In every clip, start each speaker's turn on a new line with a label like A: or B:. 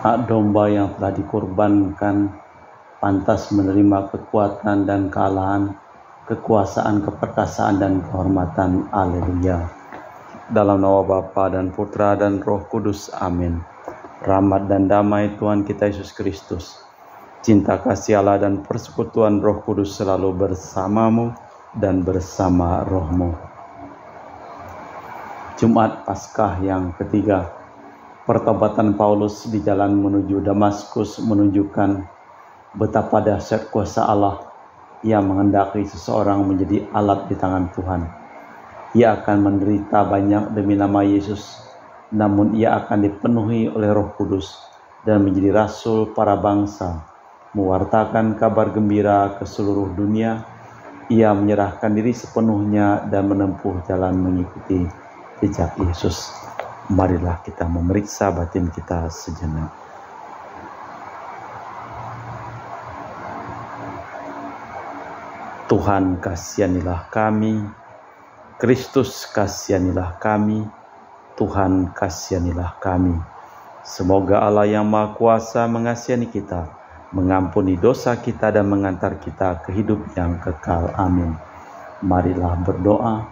A: Hak domba yang telah dikorbankan pantas menerima kekuatan dan kealahan, kekuasaan, keperkasaan, dan kehormatan. Haleluya. Dalam nama Bapa dan Putra dan Roh Kudus. Amin. Rahmat dan damai Tuhan kita Yesus Kristus, cinta kasih Allah dan persekutuan Roh Kudus selalu bersamamu dan bersama rohmu. Jumat Paskah yang ketiga. Pertobatan Paulus di jalan menuju Damaskus menunjukkan betapa dahsyat kuasa Allah yang menghendaki seseorang menjadi alat di tangan Tuhan. Ia akan menderita banyak demi nama Yesus, namun ia akan dipenuhi oleh Roh Kudus dan menjadi rasul para bangsa, mewartakan kabar gembira ke seluruh dunia. Ia menyerahkan diri sepenuhnya dan menempuh jalan mengikuti jejak Yesus. Marilah kita memeriksa batin kita sejenak. Tuhan, kasihanilah kami. Kristus, kasihanilah kami. Tuhan, kasihanilah kami. Semoga Allah yang Maha Kuasa mengasihi kita, mengampuni dosa kita dan mengantar kita ke hidup yang kekal. Amin. Marilah berdoa.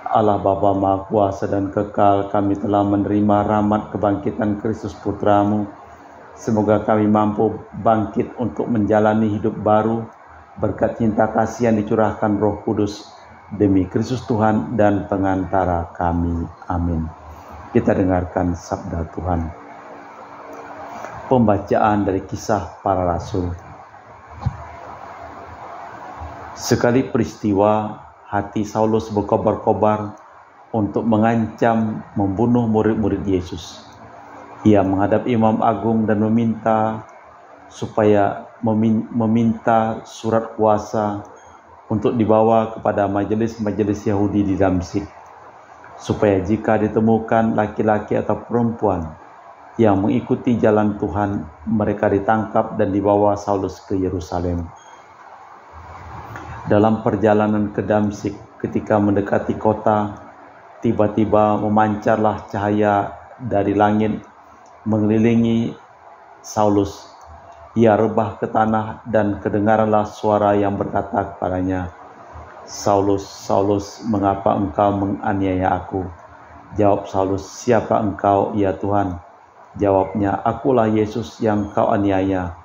A: Allah Bapa Maha Kuasa dan kekal, kami telah menerima rahmat kebangkitan Kristus Putra-Mu. Semoga kami mampu bangkit untuk menjalani hidup baru berkat cinta kasih yang dicurahkan Roh Kudus demi Kristus Tuhan dan pengantara kami. Amin. Kita dengarkan sabda Tuhan. Pembacaan dari Kisah Para Rasul. Sekali peristiwa, hati Saulus berkobar-kobar untuk mengancam membunuh murid-murid Yesus. Ia menghadap Imam Agung dan meminta surat kuasa untuk dibawa kepada majelis-majelis Yahudi di Damsyik, supaya jika ditemukan laki-laki atau perempuan yang mengikuti jalan Tuhan, mereka ditangkap dan dibawa Saulus ke Yerusalem. Dalam perjalanan ke Damsyik, ketika mendekati kota, tiba-tiba memancarlah cahaya dari langit mengelilingi Saulus. Ia rebah ke tanah dan kedengaranlah suara yang berkata kepadanya, "Saulus, Saulus, mengapa engkau menganiaya aku?" Jawab Saulus, "Siapa engkau, ya Tuhan?" Jawabnya, "Akulah Yesus yang kau aniaya.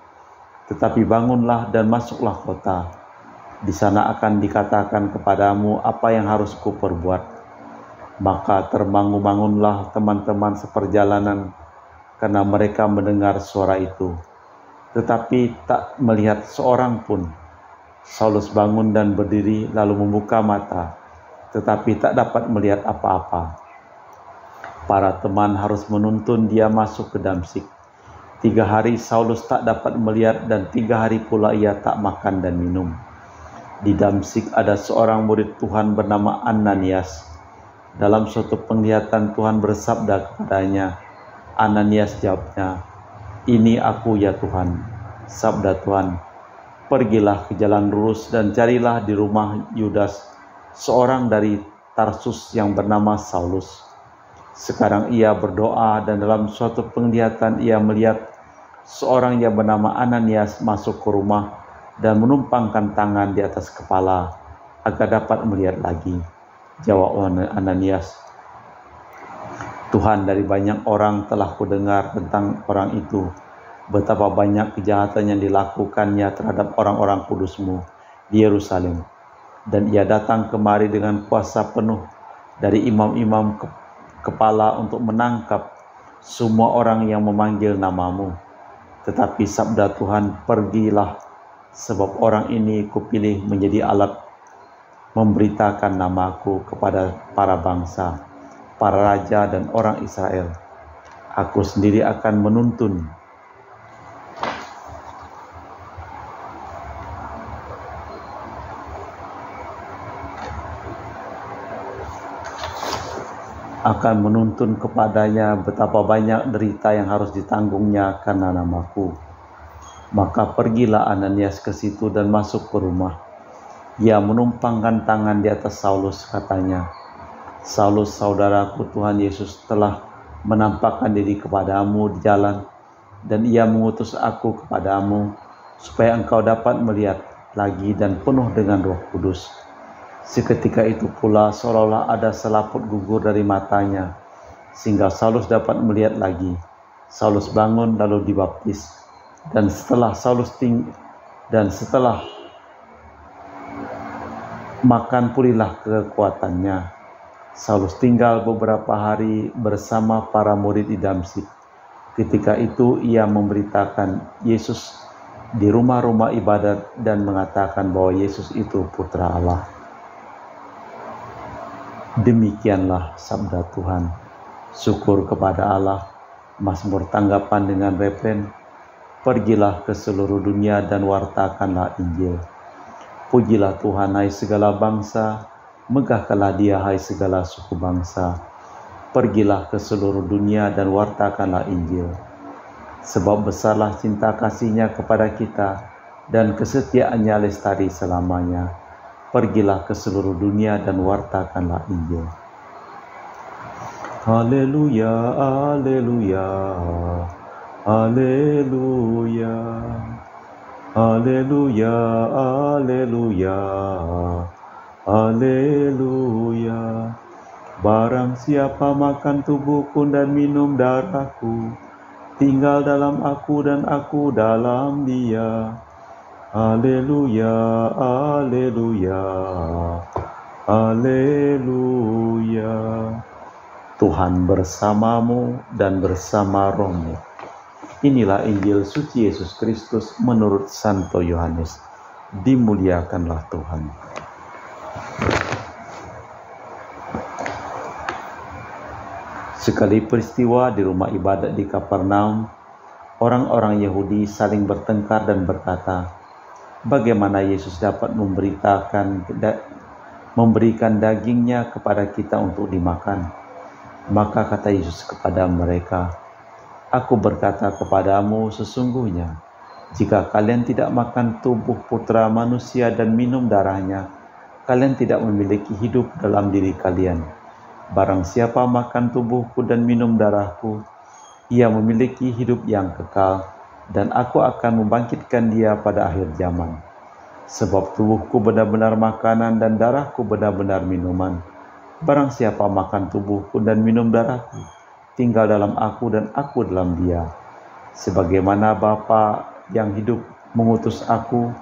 A: Tetapi bangunlah dan masuklah kota. Di sana akan dikatakan kepadamu apa yang harus kuperbuat." Maka termangu-mangunlah teman-teman seperjalanan karena mereka mendengar suara itu, tetapi tak melihat seorang pun. Saulus bangun dan berdiri lalu membuka mata, tetapi tak dapat melihat apa-apa. Para teman harus menuntun dia masuk ke Damsyik. 3 hari Saulus tak dapat melihat dan 3 hari pula ia tak makan dan minum. Di Damsyik ada seorang murid Tuhan bernama Ananias. Dalam suatu penglihatan Tuhan bersabda kepadanya. Ananias jawabnya, "Ini aku ya Tuhan." Sabda Tuhan, "Pergilah ke jalan lurus dan carilah di rumah Yudas seorang dari Tarsus yang bernama Saulus. Sekarang ia berdoa dan dalam suatu penglihatan ia melihat seorang yang bernama Ananias masuk ke rumah dan menumpangkan tangan di atas kepala agar dapat melihat lagi." Jawab Ananias, "Tuhan, dari banyak orang telah kudengar tentang orang itu, betapa banyak kejahatan yang dilakukannya terhadap orang-orang kudus-Mu di Yerusalem. Dan ia datang kemari dengan kuasa penuh dari imam-imam kepala untuk menangkap semua orang yang memanggil nama-Mu. Tetapi sabda Tuhan, pergilah, sebab orang ini kupilih menjadi alat memberitakan namaku kepada para bangsa, para raja dan orang Israel. Aku sendiri akan menuntun kepadanya betapa banyak derita yang harus ditanggungnya karena namaku." Maka pergilah Ananias ke situ dan masuk ke rumah. Ia menumpangkan tangan di atas Saulus, katanya, "Saulus, saudaraku, Tuhan Yesus telah menampakkan diri kepadamu di jalan, dan ia mengutus aku kepadamu, supaya engkau dapat melihat lagi dan penuh dengan Roh Kudus. Seketika itu pula seolah-olah ada selaput gugur dari matanya, sehingga Saulus dapat melihat lagi. Saulus bangun lalu dibaptis, dan setelah makan pulihlah kekuatannya. Saulus tinggal beberapa hari bersama para murid di Damsyik. Ketika itu ia memberitakan Yesus di rumah-rumah ibadat dan mengatakan bahwa Yesus itu Putra Allah. Demikianlah sabda Tuhan. Syukur kepada Allah. Mazmur tanggapan dengan refren, pergilah ke seluruh dunia dan wartakanlah Injil. Pujilah Tuhan hai segala bangsa, megahkanlah Dia hai segala suku bangsa. Pergilah ke seluruh dunia dan wartakanlah Injil. Sebab besarlah cinta kasih-Nya kepada kita, dan kesetiaannya lestari selamanya. Pergilah ke seluruh dunia dan wartakanlah Injil. Haleluya, haleluya, haleluya, haleluya, haleluya, haleluya. Barang siapa makan tubuhku dan minum darahku, tinggal dalam aku dan aku dalam dia. Haleluya, haleluya, haleluya. Tuhan bersamamu dan bersama rohmu. Inilah Injil suci Yesus Kristus menurut Santo Yohanes. Dimuliakanlah Tuhan. Sekali peristiwa di rumah ibadat di Kapernaum, orang-orang Yahudi saling bertengkar dan berkata, bagaimana Yesus dapat memberikan dagingnya kepada kita untuk dimakan? Maka kata Yesus kepada mereka, aku berkata kepadamu sesungguhnya, jika kalian tidak makan tubuh Putra Manusia dan minum darahnya, kalian tidak memiliki hidup dalam diri kalian. Barang siapa makan tubuhku dan minum darahku, ia memiliki hidup yang kekal, dan aku akan membangkitkan dia pada akhir zaman. Sebab tubuhku benar-benar makanan dan darahku benar-benar minuman. Barang siapa makan tubuhku dan minum darahku, tinggal dalam aku dan aku dalam dia. Sebagaimana Bapa yang hidup mengutus aku,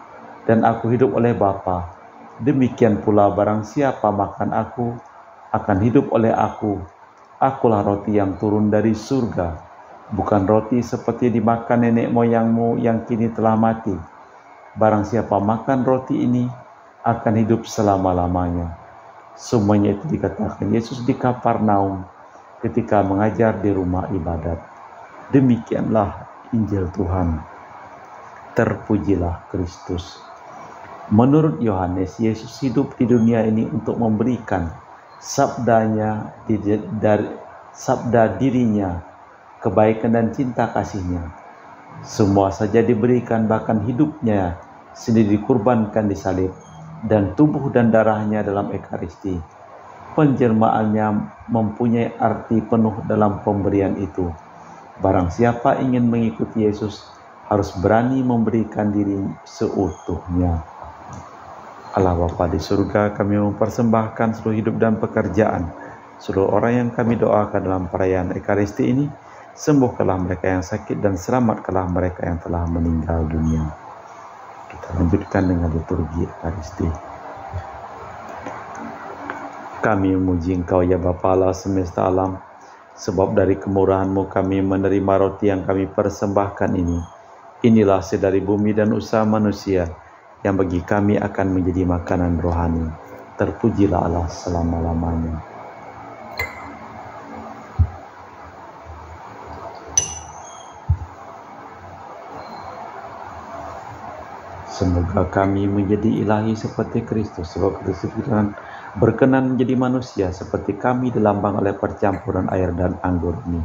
A: dan aku hidup oleh Bapa, demikian pula barang siapa makan aku, akan hidup oleh aku. Akulah roti yang turun dari surga, bukan roti seperti dimakan nenek moyangmu yang kini telah mati. Barang siapa makan roti ini, akan hidup selama-lamanya. Semuanya itu dikatakan Yesus di Kapernaum ketika mengajar di rumah ibadat. Demikianlah Injil Tuhan. Terpujilah Kristus. Menurut Yohanes, Yesus hidup di dunia ini untuk memberikan sabda dirinya, kebaikan dan cinta kasih-Nya. Semua saja diberikan, bahkan hidupnya sendiri dikurbankan di salib, dan tubuh dan darahnya dalam Ekaristi. Penjelmaannya mempunyai arti penuh dalam pemberian itu. Barang siapa ingin mengikuti Yesus, harus berani memberikan diri seutuhnya. Allah Bapa di surga, kami mempersembahkan seluruh hidup dan pekerjaan seluruh orang yang kami doakan dalam perayaan Ekaristi ini. Sembuhkanlah mereka yang sakit dan selamatkanlah mereka yang telah meninggal dunia. Kita lanjutkan dengan liturgi Ekaristi. Kami memuji Engkau ya Bapa Allah semesta alam, sebab dari kemurahan-Mu kami menerima roti yang kami persembahkan ini. Inilah hasil dari bumi dan usaha manusia, yang bagi kami akan menjadi makanan rohani. Terpujilah Allah selama-lamanya. Semoga kami menjadi ilahi seperti Kristus, sebab Kristus berkenan menjadi manusia seperti kami dilambang oleh percampuran air dan anggur ini.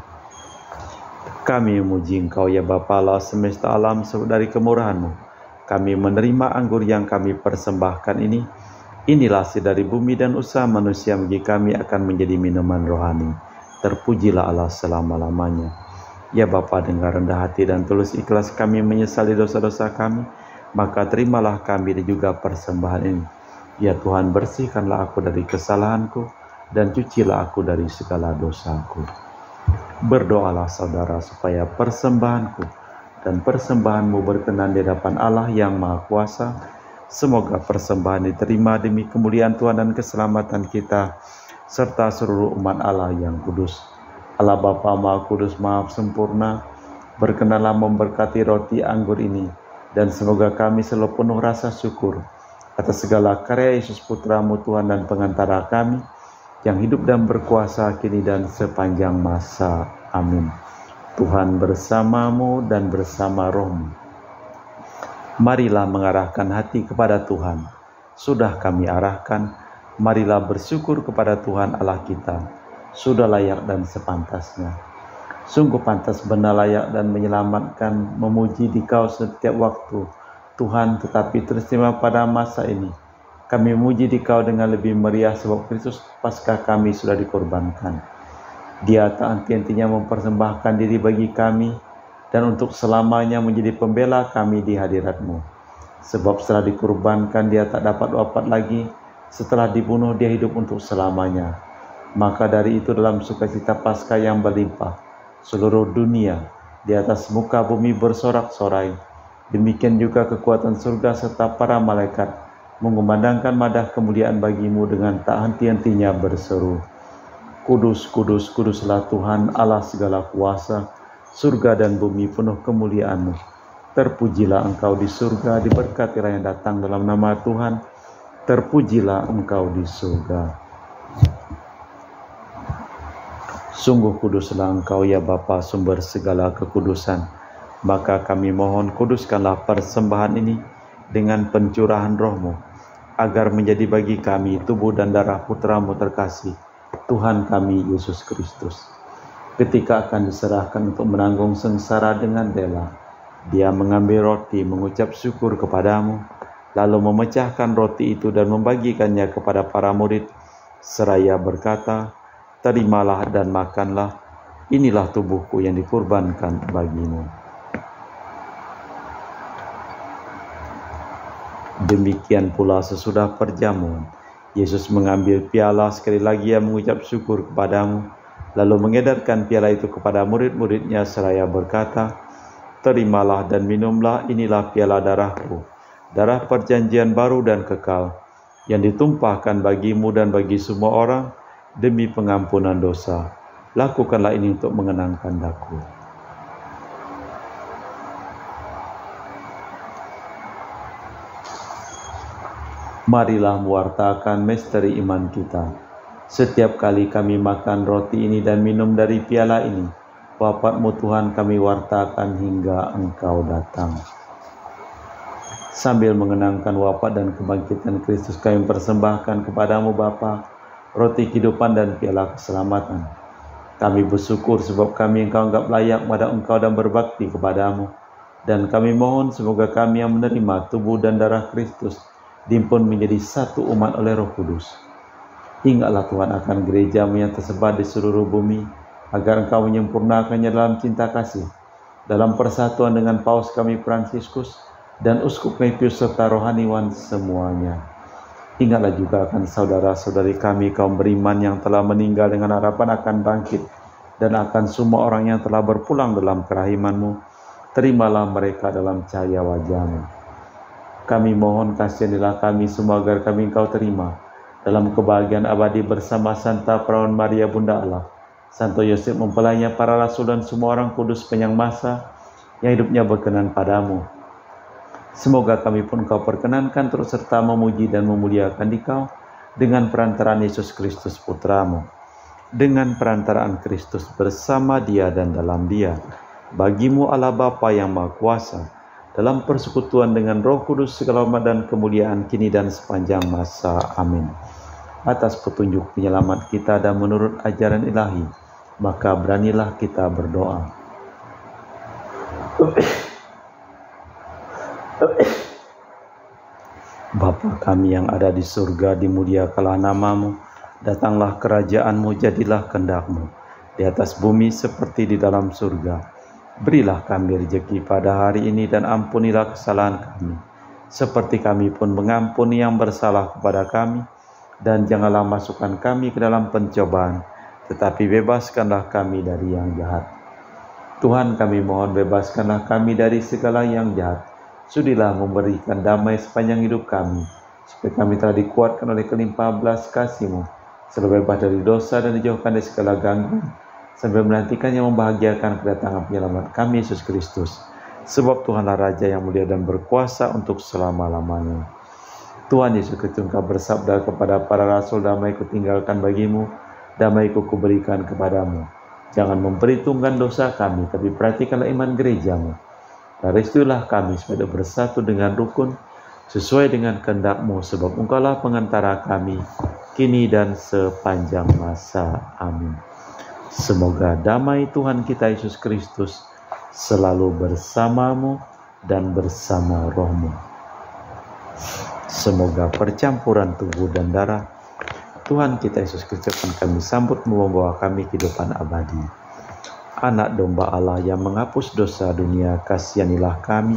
A: Kami memuji Engkau ya Bapa Allah semesta alam, sebab dari kemurahan-Mu kami menerima anggur yang kami persembahkan ini. Inilah hasil dari bumi dan usaha manusia, bagi kami akan menjadi minuman rohani. terpujilah Allah selama-lamanya. Ya Bapa, dengan rendah hati dan tulus ikhlas kami menyesali dosa-dosa kami, maka terimalah kami dan juga persembahan ini. Ya Tuhan, bersihkanlah aku dari kesalahanku dan cucilah aku dari segala dosaku. Berdoalah saudara supaya persembahanku dan persembahanmu berkenan di hadapan Allah yang Maha Kuasa. Semoga persembahan diterima demi kemuliaan Tuhan dan keselamatan kita, serta seluruh umat Allah yang kudus. Allah Bapa Maha Kudus, Maha Sempurna, berkenanlah memberkati roti anggur ini, dan semoga kami selalu penuh rasa syukur atas segala karya Yesus Putra-Mu Tuhan dan pengantara kami, yang hidup dan berkuasa kini dan sepanjang masa. Amin. Tuhan bersamamu dan bersama rohmu. Marilah mengarahkan hati kepada Tuhan. Sudah kami arahkan, marilah bersyukur kepada Tuhan Allah kita. Sudah layak dan sepantasnya. Sungguh pantas, benar, layak dan menyelamatkan, memuji Dikau setiap waktu, Tuhan, tetapi teristimewa pada masa ini. Kami memuji Dikau dengan lebih meriah sebab Kristus Paskah kami sudah dikorbankan. Dia tak henti-hentinya mempersembahkan diri bagi kami, dan untuk selamanya menjadi pembela kami di hadirat-Mu. Sebab setelah dikorbankan dia tak dapat wafat lagi, setelah dibunuh dia hidup untuk selamanya. Maka dari itu dalam sukacita Paskah yang berlimpah, seluruh dunia di atas muka bumi bersorak-sorai. Demikian juga kekuatan surga serta para malaikat mengumandangkan madah kemuliaan bagi-Mu dengan tak henti-hentinya berseru, Kudus, kudus, kuduslah Tuhan Allah segala kuasa, surga dan bumi penuh kemuliaan-Mu. Terpujilah Engkau di surga, diberkatilah yang datang dalam nama Tuhan, terpujilah Engkau di surga. Sungguh kuduslah Engkau ya Bapa, sumber segala kekudusan. Maka kami mohon, kuduskanlah persembahan ini dengan pencurahan roh-Mu, agar menjadi bagi kami tubuh dan darah Putra-Mu terkasih, Tuhan kami Yesus Kristus. Ketika akan diserahkan untuk menanggung sengsara dengan rela, Dia mengambil roti, mengucap syukur kepadamu, lalu memecahkan roti itu dan membagikannya kepada para murid, seraya berkata, Terimalah dan makanlah, inilah tubuhku yang dikurbankan bagimu. Demikian pula sesudah perjamuan, Yesus mengambil piala, sekali lagi Ia mengucap syukur kepadamu, lalu mengedarkan piala itu kepada murid-murid-Nya seraya berkata, Terimalah dan minumlah, inilah piala darahku, darah perjanjian baru dan kekal, yang ditumpahkan bagimu dan bagi semua orang, demi pengampunan dosa. Lakukanlah ini untuk mengenangkan Aku. Marilah mewartakan misteri iman kita. Setiap kali kami makan roti ini dan minum dari piala ini, wafat-Mu Tuhan kami wartakan hingga Engkau datang. Sambil mengenangkan wafat dan kebangkitan Kristus, kami persembahkan kepadamu Bapa, roti kehidupan dan piala keselamatan. Kami bersyukur sebab kami Engkau anggap layak pada Engkau dan berbakti kepadamu. Dan kami mohon semoga kami yang menerima tubuh dan darah Kristus dihimpun menjadi satu umat oleh Roh Kudus. Ingatlah Tuhan akan gereja-Mu yang tersebar di seluruh bumi, agar Engkau menyempurnakannya dalam cinta kasih, dalam persatuan dengan Paus kami Fransiskus dan Uskup Mepius serta rohaniwan semuanya. Ingatlah juga akan saudara-saudari kami kaum beriman yang telah meninggal dengan harapan akan bangkit, dan akan semua orang yang telah berpulang dalam kerahiman-Mu. Terimalah mereka dalam cahaya wajah-Mu. Kami mohon kasihanilah kami semua agar kami Engkau terima dalam kebahagiaan abadi bersama Santa Perawan Maria Bunda Allah, Santo Yosef mempelainya, para rasul dan semua orang kudus penyang masa yang hidupnya berkenan padamu. Semoga kami pun Engkau perkenankan terus serta memuji dan memuliakan Dikau dengan perantaraan Yesus Kristus Putra-Mu. Dengan perantaraan Kristus bersama Dia dan dalam Dia, bagi-Mu Allah Bapa yang Maha Kuasa, dalam persekutuan dengan Roh Kudus segala hormat dan kemuliaan kini dan sepanjang masa. Amin. Atas petunjuk penyelamat kita dan menurut ajaran ilahi, maka beranilah kita berdoa. Bapa kami yang ada di surga, dimuliakanlah nama-Mu, datanglah kerajaan-Mu, jadilah kehendak-Mu di atas bumi seperti di dalam surga. Berilah kami rezeki pada hari ini dan ampunilah kesalahan kami, seperti kami pun mengampuni yang bersalah kepada kami. Dan janganlah masukkan kami ke dalam pencobaan, tetapi bebaskanlah kami dari yang jahat. Tuhan, kami mohon bebaskanlah kami dari segala yang jahat. Sudilah memberikan damai sepanjang hidup kami, supaya kami telah dikuatkan oleh kelimpahan belas kasih-Mu, selalu bebas dari dosa dan dijauhkan dari segala gangguan, sambil menantikan yang membahagiakan kedatangan penyelamat kami, Yesus Kristus. Sebab Tuhanlah Raja yang mulia dan berkuasa untuk selama-lamanya. Tuhan Yesus Kristus, Engkau bersabda kepada para rasul, damai kutinggalkan bagimu, damai kuberikan kepadamu. Jangan memperhitungkan dosa kami, tapi perhatikanlah iman gerejamu. Dan restuilah kami supaya bersatu dengan rukun, sesuai dengan kehendak-Mu, sebab Engkaulah pengantara kami, kini dan sepanjang masa. Amin. Semoga damai Tuhan kita Yesus Kristus selalu bersamamu dan bersama rohmu. Semoga percampuran tubuh dan darah Tuhan kita Yesus Kristus akan kami sambut membawa kami kehidupan abadi. Anak domba Allah yang menghapus dosa dunia, kasihanilah kami.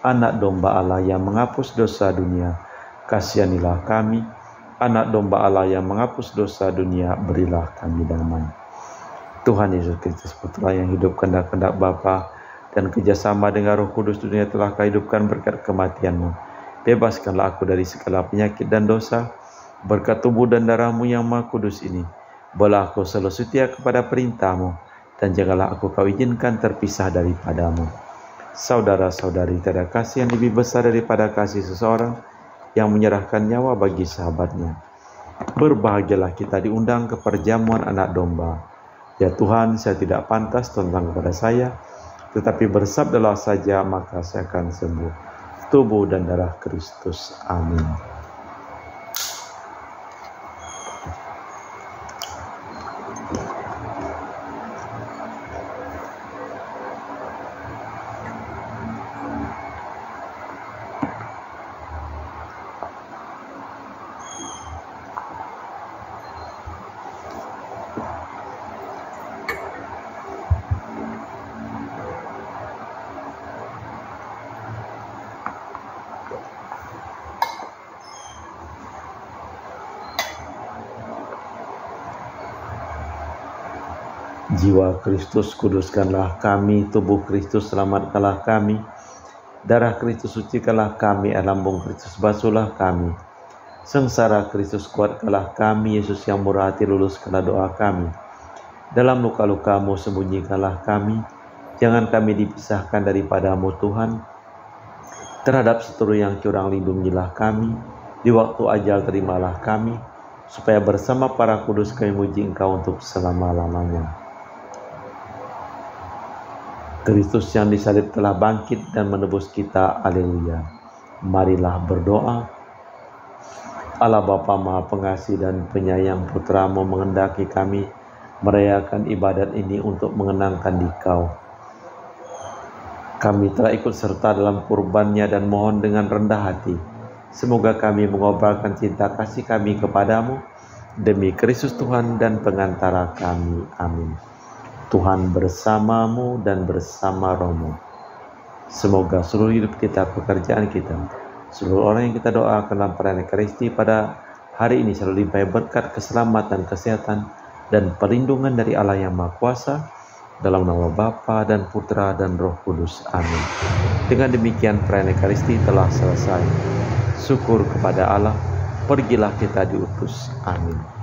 A: Anak domba Allah yang menghapus dosa dunia, kasihanilah kami. Anak domba Allah yang menghapus dosa dunia, berilah kami damai. Tuhan Yesus Kristus, Putra yang hidup kehendak-kehendak Bapa dan kerjasama dengan Roh Kudus, dunia telah Kau hidupkan berkat kematian-Mu. Bebaskanlah aku dari segala penyakit dan dosa, berkat tubuh dan darah-Mu yang Maha Kudus ini. Bola aku selalu setia kepada perintah-Mu, dan janganlah aku Kau izinkan terpisah daripada-Mu. Saudara-saudari, tiada kasih yang lebih besar daripada kasih seseorang yang menyerahkan nyawa bagi sahabatnya. Berbahagialah kita diundang ke perjamuan anak domba. Ya Tuhan, saya tidak pantas tentang kepada saya, tetapi bersabdalah saja, maka saya akan sembuh. Tubuh dan darah Kristus. Amin. Jiwa Kristus, kuduskanlah kami. Tubuh Kristus, selamatkanlah kami. Darah Kristus, sucikanlah kami. Air lambung Kristus, basuhlah kami. Sengsara Kristus, kuatkanlah kami. Yesus yang murah hati, luluskanlah doa kami. Dalam luka-luka-Mu, sembunyikanlah kami. Jangan kami dipisahkan daripada-Mu, Tuhan. Terhadap seteru yang curang, lindungilah kami. Di waktu ajal, terimalah kami, supaya bersama para kudus kami muji Engkau untuk selama-lamanya. Kristus yang disalib telah bangkit dan menebus kita. Haleluya. Marilah berdoa. Allah Bapa Maha Pengasih dan Penyayang, Putra-Mu menghendaki kami merayakan ibadat ini untuk mengenangkan Dikau. Kami telah ikut serta dalam kurbannya dan mohon dengan rendah hati, semoga kami mengobarkan cinta kasih kami kepadamu demi Kristus Tuhan dan pengantara kami. Amin. Tuhan bersamamu dan bersama rohmu. Semoga seluruh hidup kita, pekerjaan kita, seluruh orang yang kita doakan dalam perayaan Ekaristi pada hari ini selalu limpahi berkat, keselamatan, kesehatan, dan perlindungan dari Allah yang Maha Kuasa, dalam nama Bapa dan Putra dan Roh Kudus. Amin. Dengan demikian perayaan Ekaristi telah selesai. Syukur kepada Allah. Pergilah kita diutus. Amin.